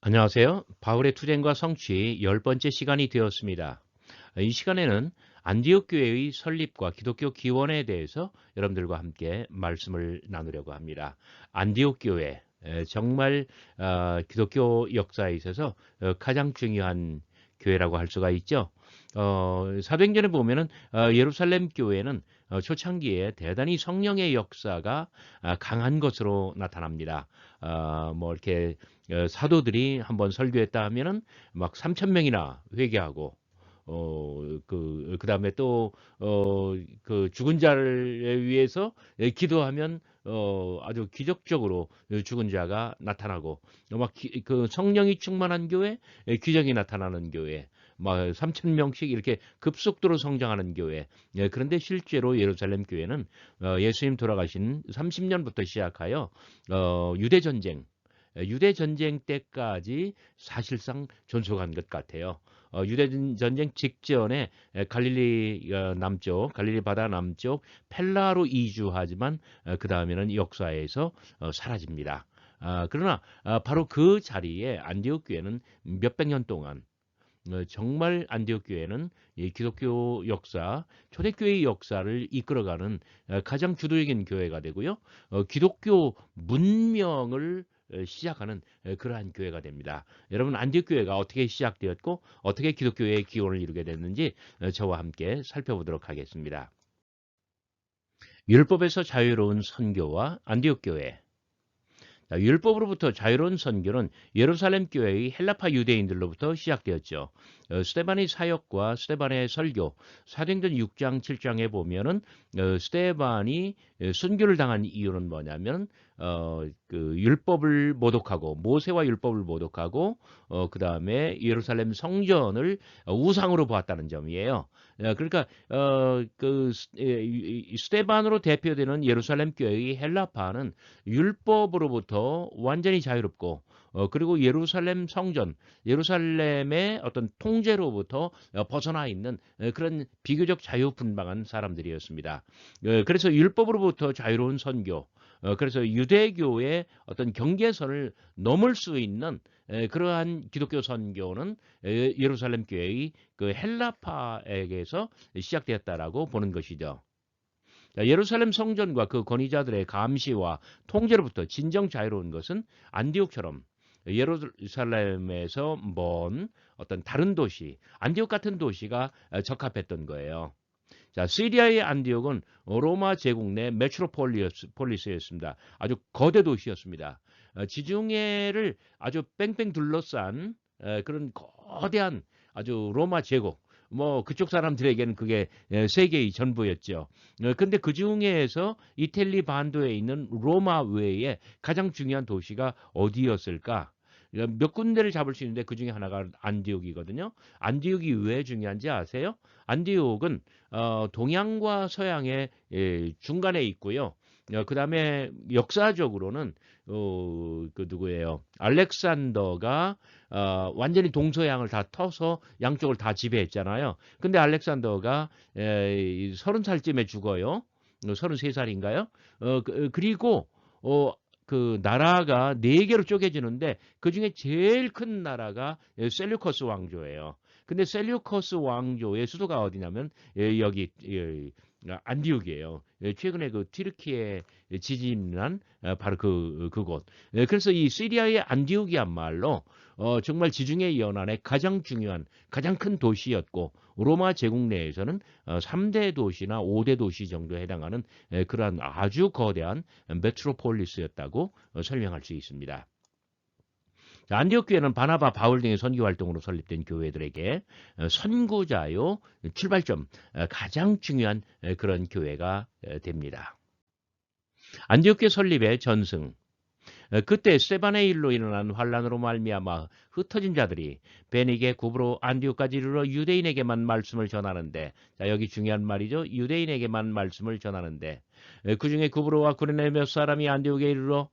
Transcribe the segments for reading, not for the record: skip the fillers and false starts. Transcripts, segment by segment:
안녕하세요. 바울의 투쟁과 성취 10번째 시간이 되었습니다. 이 시간에는 안디옥 교회의 설립과 기독교 기원에 대해서 여러분들과 함께 말씀을 나누려고 합니다. 안디옥 교회, 정말 기독교 역사에 있어서 가장 중요한 교회라고 할 수가 있죠. 사도행전에 보면은 예루살렘 교회는 초창기에 대단히 성령의 역사가 강한 것으로 나타납니다. 뭐 이렇게 사도들이 한번 설교했다 하면은 막 3천 명이나 회개하고 그다음에 또 그 죽은 자를 위해서 기도하면 아주 기적적으로 죽은 자가 나타나고 그 성령이 충만한 교회, 기적이 나타나는 교회, 막 3천 명씩 이렇게 급속도로 성장하는 교회. 그런데 실제로 예루살렘 교회는 예수님 돌아가신 30년부터 시작하여 유대 전쟁 유대 전쟁 때까지 사실상 존속한 것 같아요. 유대 전쟁 직전에 갈릴리 남쪽, 갈릴리 바다 남쪽 펠라로 이주하지만 그 다음에는 역사에서 사라집니다. 그러나 바로 그 자리에 안디옥 교회는 몇백 년 동안 정말 안디옥 교회는 이 기독교 역사, 초대교회의 역사를 이끌어가는 가장 주도적인 교회가 되고요. 기독교 문명을 시작하는 그러한 교회가 됩니다. 여러분 안디옥 교회가 어떻게 시작되었고 어떻게 기독교의 기원을 이루게 됐는지 저와 함께 살펴보도록 하겠습니다. 율법에서 자유로운 선교와 안디옥 교회. 율법으로부터 자유로운 선교는 예루살렘 교회의 헬라파 유대인들로부터 시작되었죠. 스데반의 사역과 스데반의 설교, 사도행전 6장 7장에 보면은 스데반이 순교를 당한 이유는 뭐냐면 그 율법을 모독하고 모세와 율법을 모독하고 그 다음에 예루살렘 성전을 우상으로 보았다는 점이에요. 그러니까 그 스데반으로 대표되는 예루살렘 교회의 헬라파는 율법으로부터 완전히 자유롭고 그리고 예루살렘 성전, 예루살렘의 어떤 통제로부터 벗어나 있는 그런 비교적 자유분방한 사람들이었습니다. 그래서 율법으로부터 자유로운 선교, 그래서 유대교의 어떤 경계선을 넘을 수 있는 그러한 기독교 선교는 예루살렘 교회의 그 헬라파에게서 시작되었다라고 보는 것이죠. 예루살렘 성전과 그 권위자들의 감시와 통제로부터 진정 자유로운 것은 안디옥처럼 예루살렘에서 먼 어떤 다른 도시, 안디옥 같은 도시가 적합했던 거예요. 자, 시리아의 안디옥은 로마 제국 내 메트로폴리스였습니다. 아주 거대 도시였습니다. 지중해를 아주 뺑뺑 둘러싼 그런 거대한 아주 로마 제국. 뭐 그쪽 사람들에게는 그게 세계의 전부였죠. 근데 그 중에서 이탈리 반도에 있는 로마 외에 가장 중요한 도시가 어디였을까? 몇 군데를 잡을 수 있는데 그 중에 하나가 안디옥이거든요. 안디옥이 왜 중요한지 아세요? 안디옥은 동양과 서양의 중간에 있고요. 그 다음에 역사적으로는 그 누구예요? 알렉산더가 완전히 동서양을 다 터서 양쪽을 다 지배했잖아요. 근데 알렉산더가 30살쯤에 죽어요. 33살인가요? 그리고 그 나라가 네 개로 쪼개지는데 그중에 제일 큰 나라가 셀류커스 왕조예요. 근데 셀류커스 왕조의 수도가 어디냐면 여기 안디옥이에요. 최근에 그 튀르키예 지진이 난 바로 그곳. 그래서 이 시리아의 안디옥이야말로 정말 지중해 연안의 가장 중요한 가장 큰 도시였고 로마 제국 내에서는 3대 도시나 5대 도시 정도에 해당하는 그러한 아주 거대한 메트로폴리스였다고 설명할 수 있습니다. 안디옥 교회는 바나바, 바울 등의 선교 활동으로 설립된 교회들에게 선구자요 출발점 가장 중요한 그런 교회가 됩니다. 안디옥 교회 설립의 전승. 그때 스테반의 일로 일어난 환란으로 말미암아 흩어진 자들이 베니게 구브로 안디옥까지 이르러 유대인에게만 말씀을 전하는데, 자 여기 중요한 말이죠. 유대인에게만 말씀을 전하는데 그 중에 구브로와 구레네 몇 사람이 안디옥에 이르러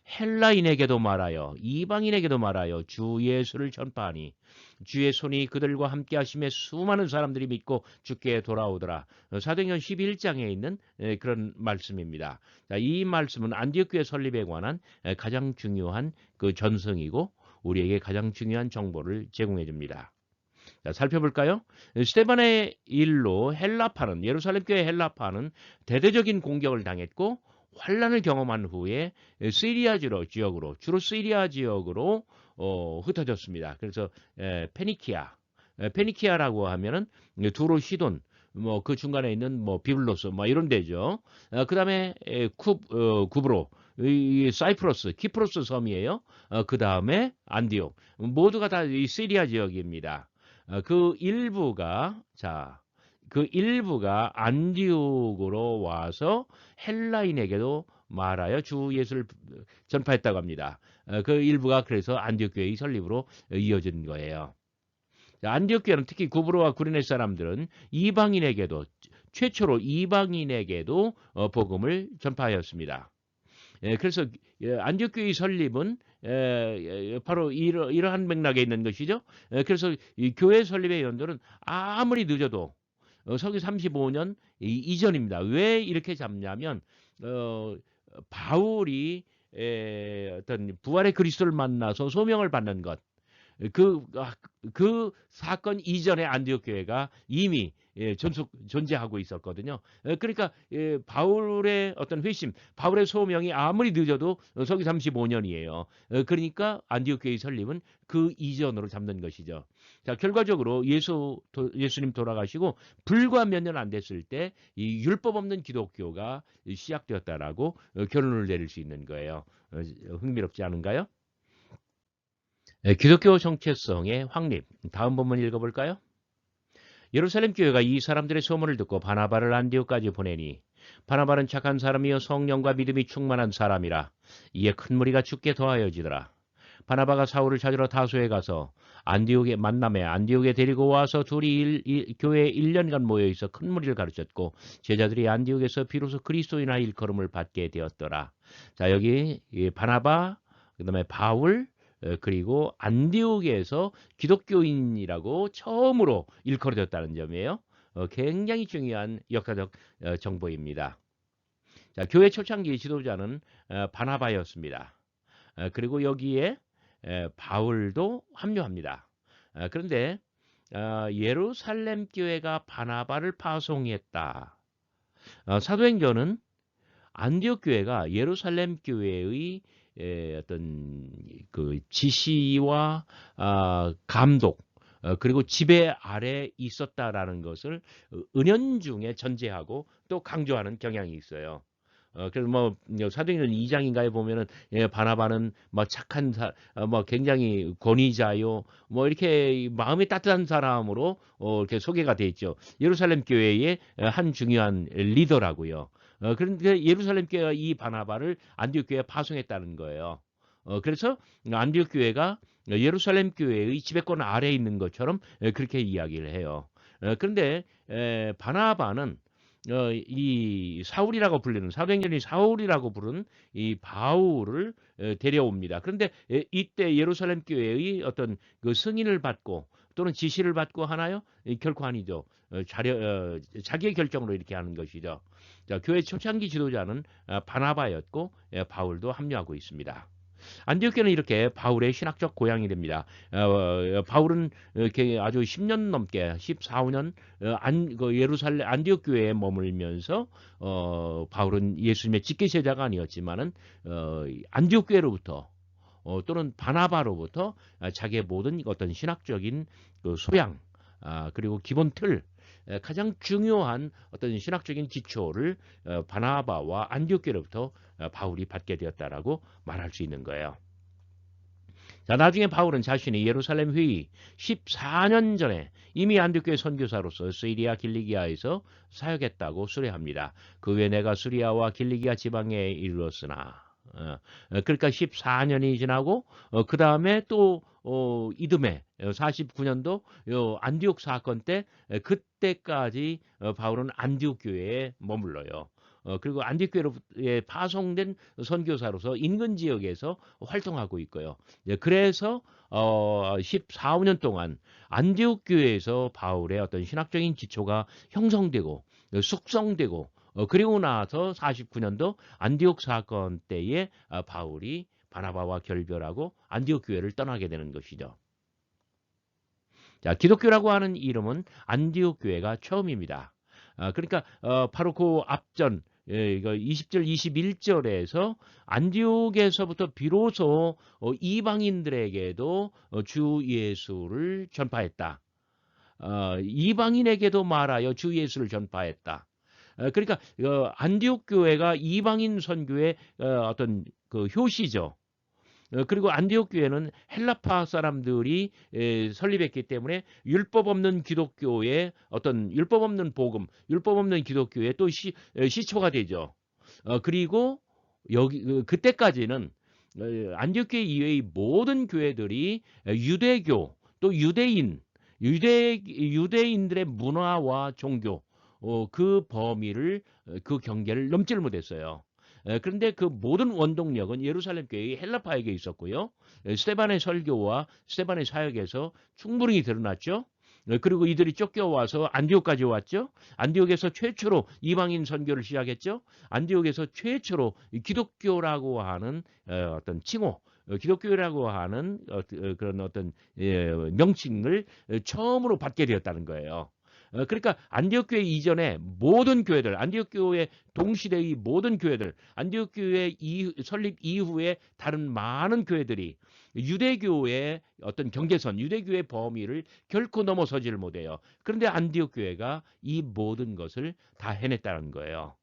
헬라인에게도 말하여 이방인에게도 말하여 주 예수를 전파하니 주의 손이 그들과 함께 하심에 수많은 사람들이 믿고 주께 돌아오더라. 사도행전 11장에 있는 그런 말씀입니다. 자, 이 말씀은 안디옥 교회 설립에 관한 가장 중요한 그 전성이고 우리에게 가장 중요한 정보를 제공해 줍니다. 자, 살펴볼까요? 스테반의 일로 헬라파는 예루살렘 교회 헬라파는 대대적인 공격을 당했고 환란을 경험한 후에 시리아 지역으로 주로 시리아 지역으로 흩어졌습니다. 그래서 페니키아라고 하면은 두로 시돈 뭐 그 중간에 있는 뭐 비블로스 뭐 이런 데죠. 그다음에 구브로 이 사이프러스 키프로스 섬이에요. 그다음에 안디옥 모두가 다 이 시리아 지역입니다. 그 일부가 안디옥으로 와서 헬라인에게도 말하여 주 예수를 전파했다고 합니다. 그 일부가 그래서 안디옥 교회의 설립으로 이어진 거예요. 안디옥 교회는 특히 구브로와 구레네 사람들은 이방인에게도 최초로 이방인에게도 복음을 전파하였습니다. 그래서 안디옥 교회의 설립은 바로 이러한 맥락에 있는 것이죠. 그래서 이 교회 설립의 연도는 아무리 늦어도 서기 35년 이전입니다. 왜 이렇게 잡냐면 바울이 어떤 부활의 그리스도를 만나서 소명을 받는 것, 그, 그 사건 이전에 안디옥 교회가 이미 존재하고 있었거든요. 그러니까 바울의 어떤 회심, 바울의 소명이 아무리 늦어도 서기 35년이에요. 그러니까 안디옥 교회의 설립은 그 이전으로 잡는 것이죠. 자, 결과적으로 예수님 돌아가시고 불과 몇 년 안 됐을 때 이 율법 없는 기독교가 시작되었다라고 결론을 내릴 수 있는 거예요. 흥미롭지 않은가요? 기독교 정체성의 확립. 다음 본문 읽어볼까요? 예루살렘 교회가 이 사람들의 소문을 듣고 바나바를 안디옥까지 보내니 바나바는 착한 사람이요 성령과 믿음이 충만한 사람이라. 이에 큰 무리가 죽게 더하여지더라. 바나바가 사울을 찾으러 다소에 가서 안디옥에 데리고 와서 둘이 교회에 1년간 모여있어 큰 무리를 가르쳤고 제자들이 안디옥에서 비로소 그리스도인의 일컬음을 받게 되었더라. 자, 여기 바나바, 그 다음에 바울, 그리고 안디옥에서 기독교인이라고 처음으로 일컬어졌다는 점이에요. 굉장히 중요한 역사적 정보입니다. 자, 교회 초창기 지도자는 바나바였습니다. 그리고 여기에 바울도 합류합니다. 그런데 예루살렘 교회가 바나바를 파송했다. 사도행전은 안디옥 교회가 예루살렘 교회의 어떤 그 지시와 감독 그리고 지배 아래 있었다라는 것을 은연중에 전제하고 또 강조하는 경향이 있어요. 그래서 뭐 사도행전 2장인가에 보면은 바나바는 뭐 착한 뭐 굉장히 권위자요 뭐 이렇게 마음이 따뜻한 사람으로 이렇게 소개가 돼 있죠. 예루살렘 교회의 한 중요한 리더라고요. 그런데 예루살렘 교회가 이 바나바를 안디옥 교회에 파송했다는 거예요. 그래서 안디옥 교회가 예루살렘 교회의 지배권 아래에 있는 것처럼 그렇게 이야기를 해요. 그런데 바나바는 이 사울이라고 불리는 사도행전이 사울이라고 부른 이 바울을 데려옵니다. 그런데 이때 예루살렘 교회의 어떤 그 승인을 받고 또는 지시를 받고 하나요? 결코 아니죠. 자기의 결정으로 이렇게 하는 것이죠. 자, 교회 초창기 지도자는 바나바였고 바울도 합류하고 있습니다. 안디옥교는 이렇게 바울의 신학적 고향이 됩니다. 바울은 이렇게 아주 10년 넘게 14, 15년 예루살렘 안디옥 교회에 머물면서 바울은 예수님의 직계 제자가 아니었지만은 안디옥 교회로부터 또는 바나바로부터 자기의 모든 어떤 신학적인 그 소양 그리고 기본 틀 가장 중요한 어떤 신학적인 기초를 바나바와 안디옥 교회로부터 바울이 받게 되었다라고 말할 수 있는 거예요. 자, 나중에 바울은 자신이 예루살렘 회의 14년 전에 이미 안디옥 교회 선교사로서 시리아 길리기아에서 사역했다고 수례합니다. 그 외에 내가 시리아와 길리기아 지방에 이르렀으나 그러니까 14년이 지나고 그 다음에 또 이듬해 49년도 안디옥 사건 때 그때까지 바울은 안디옥 교회에 머물러요. 그리고 안디옥 교회에 파송된 선교사로서 인근 지역에서 활동하고 있고요. 그래서 14, 5년 동안 안디옥 교회에서 바울의 어떤 신학적인 기초가 형성되고 숙성되고 그리고 나서 49년도 안디옥 사건 때에 바울이 바나바와 결별하고 안디옥 교회를 떠나게 되는 것이죠. 자, 기독교라고 하는 이름은 안디옥 교회가 처음입니다. 그러니까 바로 그 앞전 이거 20절, 21절에서 안디옥에서부터 비로소 이방인들에게도 주 예수를 전파했다. 이방인에게도 말하여 주 예수를 전파했다. 그러니까 안디옥 교회가 이방인 선교의 어떤 그 효시죠. 그리고 안디옥 교회는 헬라파 사람들이 설립했기 때문에 율법 없는 기독교의 어떤 율법 없는 복음, 율법 없는 기독교의 또 시초가 되죠. 그리고 여기 그때까지는 안디옥 교회 이외의 모든 교회들이 유대교 또 유대인들의 문화와 종교 그 범위를 그 경계를 넘지를 못했어요. 그런데 그 모든 원동력은 예루살렘 교회의 헬라파에게 있었고요. 스데반의 설교와 스데반의 사역에서 충분히 드러났죠. 그리고 이들이 쫓겨와서 안디옥까지 왔죠. 안디옥에서 최초로 이방인 선교를 시작했죠. 안디옥에서 최초로 기독교라고 하는 어떤 칭호, 기독교라고 하는 그런 어떤 명칭을 처음으로 받게 되었다는 거예요. 그러니까 안디옥 교회 이전에 모든 교회들, 안디옥 교회 동시대의 모든 교회들, 안디옥 교회 설립 이후에 다른 많은 교회들이 유대교의 어떤 경계선, 유대교의 범위를 결코 넘어서지를 못해요. 그런데 안디옥 교회가 이 모든 것을 다 해냈다는 거예요.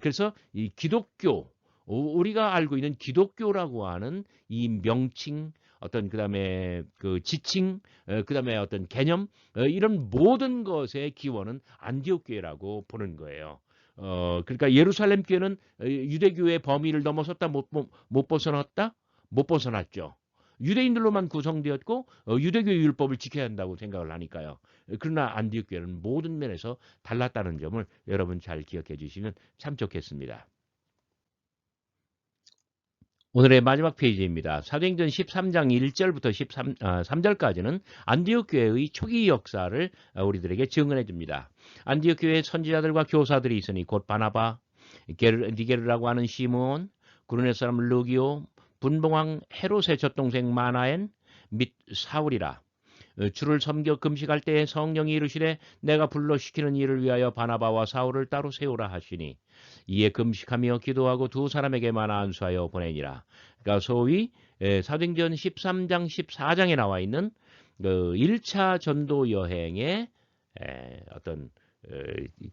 그래서 이 기독교, 우리가 알고 있는 기독교라고 하는 이 명칭, 어떤 그다음에 그 지칭, 그다음에 어떤 개념, 이런 모든 것의 기원은 안디옥 교회라고 보는 거예요. 그러니까 예루살렘 교회는 유대교의 범위를 넘어섰다, 못 벗어났다, 못 벗어났죠. 유대인들로만 구성되었고 유대교의 율법을 지켜야 한다고 생각을 하니까요. 그러나 안디옥 교회는 모든 면에서 달랐다는 점을 여러분 잘 기억해 주시면 참 좋겠습니다. 오늘의 마지막 페이지입니다. 사도행전 13장 1절부터 3절까지는 안디옥 교회의 초기 역사를 우리들에게 증언해 줍니다. 안디옥 교회에 선지자들과 교사들이 있으니 곧 바나바, 니게르라고 하는 시므온, 구르네 사람 루기오, 분봉왕 헤롯의 젖동생 마나엔 및 사울이라. 주를 섬겨 금식할 때에 성령이 이르시되 내가 불러 시키는 일을 위하여 바나바와 사울을 따로 세우라 하시니 이에 금식하며 기도하고 두 사람에게만 안수하여 보내니라. 그러니까 소위 사도행전 13장 14장에 나와 있는 그 1차 전도 여행의 어떤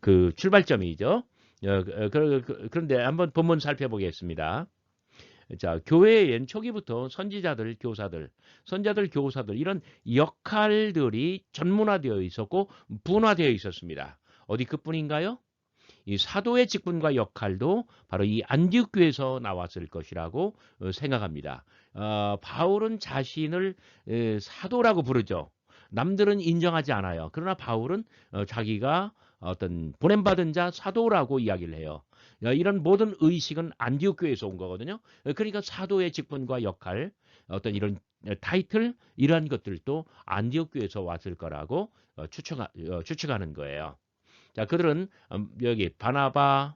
그 출발점이죠. 그런데 한번 본문 살펴보겠습니다. 자, 교회엔 초기부터 선지자들, 교사들 이런 역할들이 전문화되어 있었고 분화되어 있었습니다. 어디 그뿐인가요? 이 사도의 직분과 역할도 바로 이 안디옥 교회에서 나왔을 것이라고 생각합니다. 바울은 자신을 사도라고 부르죠. 남들은 인정하지 않아요. 그러나 바울은 자기가 어떤 보냄받은 자 사도라고 이야기를 해요. 이런 모든 의식은 안디옥 교회에서 온 거거든요. 그러니까 사도의 직분과 역할, 어떤 이런 타이틀 이러한 것들도 안디옥 교회에서 왔을 거라고 추측하는 거예요. 자, 그들은 여기 바나바,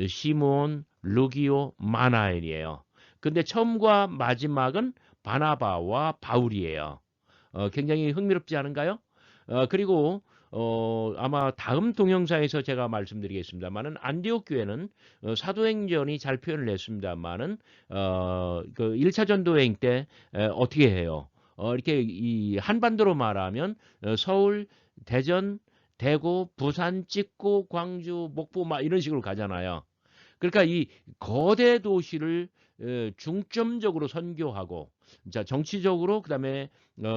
시몬, 루기오, 마나엘이에요. 근데 처음과 마지막은 바나바와 바울이에요. 굉장히 흥미롭지 않은가요? 그리고 아마 다음 동영상에서 제가 말씀드리겠습니다만은 안디옥 교회는 사도행전이 잘 표현을 했습니다만은 그 1차 전도여행 때 어떻게 해요? 이렇게 이 한반도로 말하면 서울, 대전, 대구, 부산, 찍고, 광주, 목포 막 이런 식으로 가잖아요. 그러니까 이 거대 도시를 중점적으로 선교하고, 자, 정치적으로 그다음에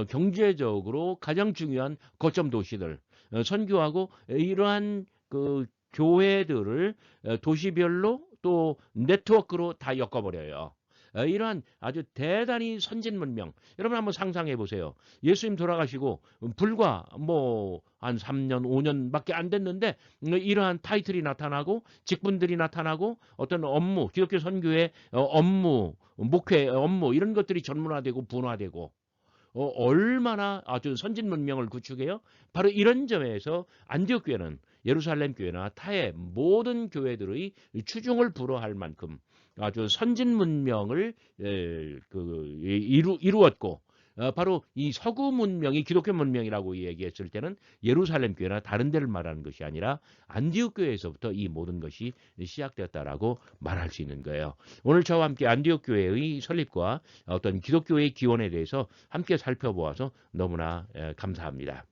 경제적으로 가장 중요한 거점 도시들 선교하고 이러한 그 교회들을 도시별로 또 네트워크로 다 엮어버려요. 이러한 아주 대단히 선진 문명. 여러분 한번 상상해 보세요. 예수님 돌아가시고 불과 뭐 한 3년, 5년밖에 안 됐는데 이러한 타이틀이 나타나고 직분들이 나타나고 어떤 업무, 기독교 선교의 업무, 목회 업무 이런 것들이 전문화되고 분화되고 얼마나 아주 선진 문명을 구축해요? 바로 이런 점에서 안디옥 교회는 예루살렘 교회나 타의 모든 교회들의 추종을 불허할 만큼 아주 선진 문명을 이루었고 바로 이 서구 문명이 기독교 문명이라고 얘기했을 때는 예루살렘 교회나 다른 데를 말하는 것이 아니라 안디옥 교회에서부터 이 모든 것이 시작되었다라고 말할 수 있는 거예요. 오늘 저와 함께 안디옥 교회의 설립과 어떤 기독교의 기원에 대해서 함께 살펴보아서 너무나 감사합니다.